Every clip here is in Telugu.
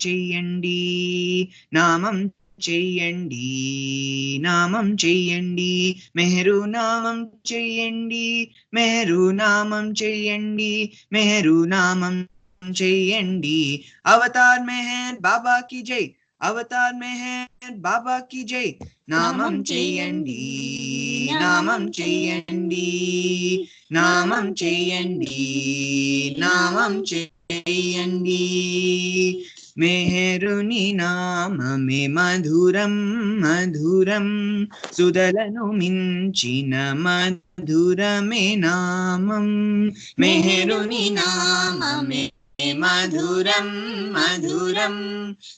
చెయ్యండి నామం చెయ్యండి నామం చెయ్యండి మెహరు నామం చెయ్యండి మెహరు నామం చెయ్యండి మెహరు నామం చెయ్యండి అవతార్ మెహర్ బాబా की जय అవతార్ మెహర్ బాబా की जय నామం చెయ్యండి నామం చెయ్యండి నామం చెయ్యండి నామం చెయ్యండి మెహరుని నామమే మధురం మధురం సుధలను మించిన మధురమే నామం మెహరుని నామమే మధురం మధురం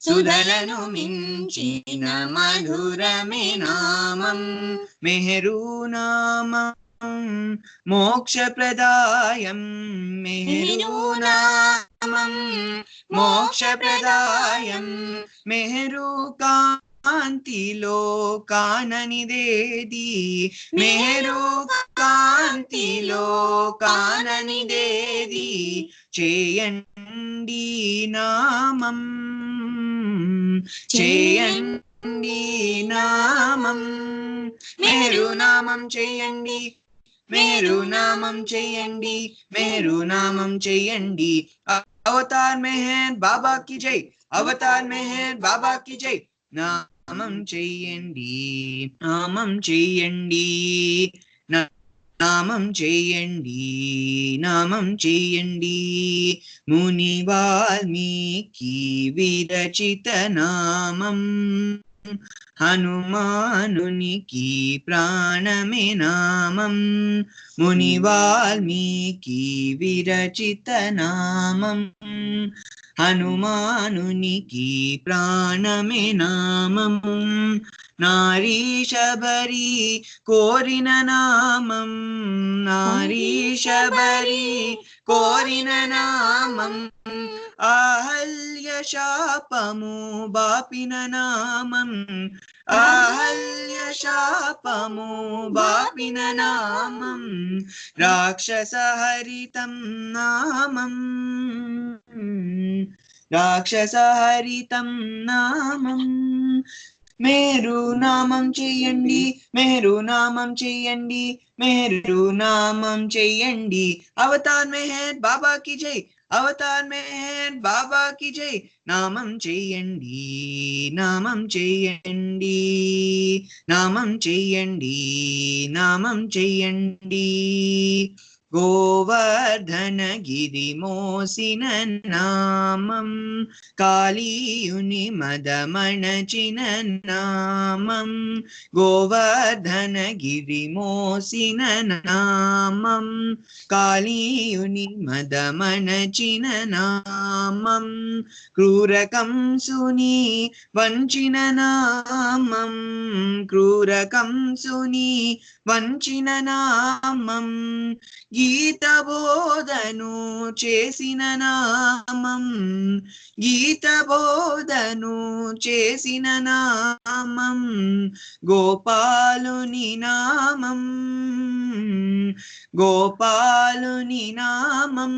సుధలను మించిన మధురమే నామం మెహరు నామం మోక్షప్రదాయం మెహరు నామం మోక్షప్రదాయం మెహరు కాంతిలో కాననిదేది మెహరు కాంతిలో కాననిదేది చేయండి నామం చేయండి నామం మెహరు నామం చేయండి మెహరు నామం చేయండి మెహరు నామం చేయండి అవతార్ మెహర్ బాబా की जय అవతార్ మెహర్ బాబా की जय నామం చేయండి నామం చేయండి నామం చేయండి నామం చేయండి ముని వాల్మీకి విరచిత నామం హనుమానునికి ప్రాణమే నామం ముని వాల్మీకి విరచిత నామం హనుమానునికి ప్రాణమే నామం నారీశబరి కోరిన నామం నారీశబరి కోరిన నామం అహల్య శాపము బాపిన నామం అహల్య శాపము బాపిన నామం రాక్షసహరితం నామం రాక్షసహరితం నామం మెహరు నామం చెయ్యండి మెహరు నామం చెయ్యండి మెహరు నామం చెయ్యండి అవతార్ మెహర్ బాబా की जय అవతార్ మెహర్ బాబా की जय నామం చెయ్యండి నామం చెయ్యండి నామం చెయ్యండి నామం చెయ్యండి గోవర్ధనగిరి మోసిన నామం కాళీయుని మదమణచిన నామం గోవర్ధనగిరి మోసిన నామం కాళీయుని మదమణచిన నామం క్రూరకంసుని వంచిన నామం క్రూరకంసుని వంచిన నామం గీత బోధను చేసిన నామం గీత బోధను చేసిన నామం గోపాలుని నామం గోపాలుని నామం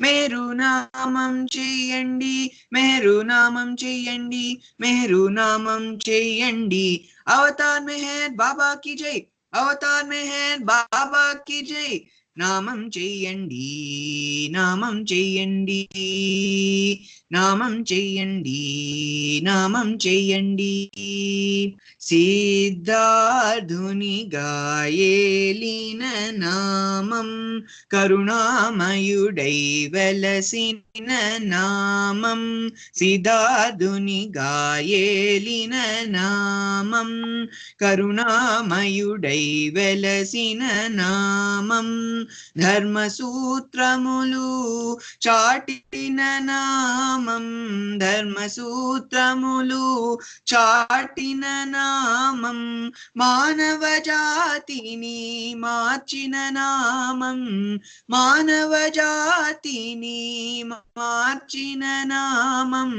మెహరు నామం చెయ్యండి మెహరు నామం చెయ్యండి మెహరు నామం చెయ్యండి అవతార్ మెహర్ బాబా की जय అవతార్ మెహర్ బాబా की जय నామం చెయ్యండి నామం చెయ్యండి నామం చెయ్యండి నామం చెయ్యండి సిద్ధార్థుని గాయేలిన నామం కరుణామయుడై వెలసిన నామం సిద్ధార్థుని గాయేలిన నామం కరుణామయుడై వెలసిన నామం ధర్మసూత్రములు చాటిన నామం ధర్మసూత్రములు చాటిన నామం మానవ జాతిని మార్చిన నామం మానవ జాతిని మార్చిన నామం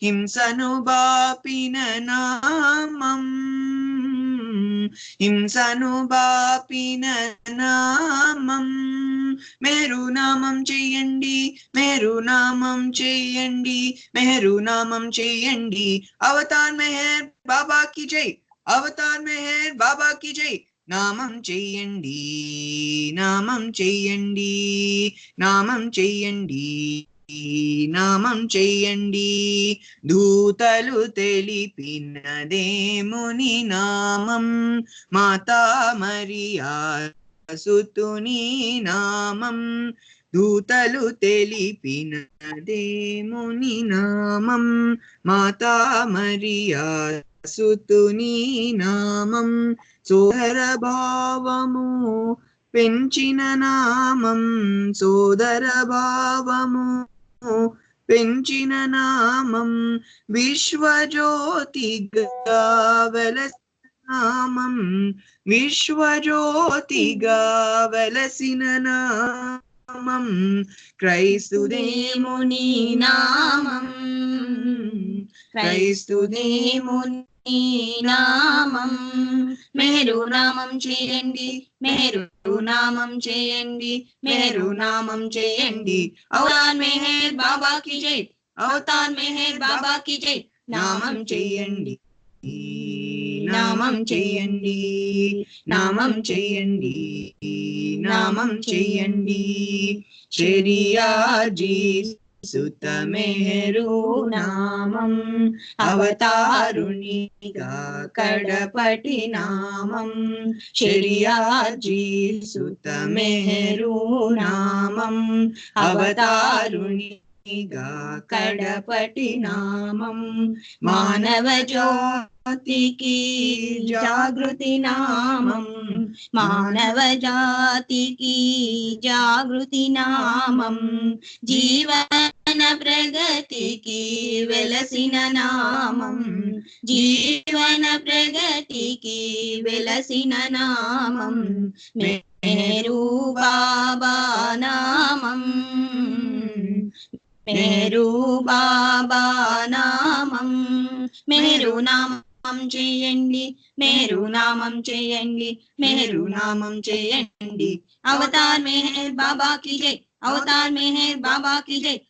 హింసను బాపిన నామం హింసను బాపిన నామం. మెహరు నామం చెయ్యండి, మెహరు నామం చెయ్యండి, మెహరు నామం చెయ్యండి. అవతార్ మెహర్ బాబా కి జై, అవతార్ మెహర్ బాబా కి జై. నామం చెయ్యండి, నామం చెయ్యండి, నామం చెయ్యండి, నామం చెయ్యండి. దూతలు తెలిపినదేముని నామం, మాతా మరియా సుతుని నామం. దూతలు తెలిపినదేముని నామం, మాతా మరియా సుతుని నామం. సోదర భావము పెంచిన నామం, సోదర భావము పెంచిన నామం. విశ్వజ్యోతిగా వెలసిన నామం, విశ్వజ్యోతిగా వెలసిన నామం. క్రైస్తుదేముని నామం, క్రైస్తుదేముని నామం. మెహరు నామం చేయండి, మెహరు నామం చేయండి, మెహరు నామం చేయండి. అవతార్ మెహర్ బాబా కి జై, అవతార్ మెహర్ బాబా కి జై. నామం చేయండి, నామం చేయండి, నామం చేయండి, నామం చేయండి. షరియా-జీ సుత మెహరు నామం, అవతారునిగా కడపటి నామం. షరియా-జీ సుత మెహరు నామం, అవతారునిగా కడపటి నామం. మానవ జాతికి జాగృతి నామం, మానవ జాతికి జాగృతి నామం. జీవన ప్రగతికి వెలసిన నామం, జీవన ప్రగతికి వెలసిన నామం. మెహరు బాబా నామం, మెహరు బాబా నామం. మెహరు నామం చేయండి, మెహరు నామం చేయండి, మెహరు నామం చేయండి. అవతార్ మెహర్ బాబా కి జై, అవతార్ మెహర్ బాబా కి జై.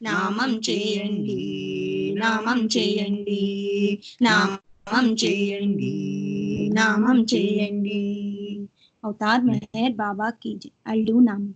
నామం చేయండి, నామం చేయండి, నామం చేయండి, నామం చేయండి. అవతార్ మెహర్ బాబా కి జై. I'll do nam.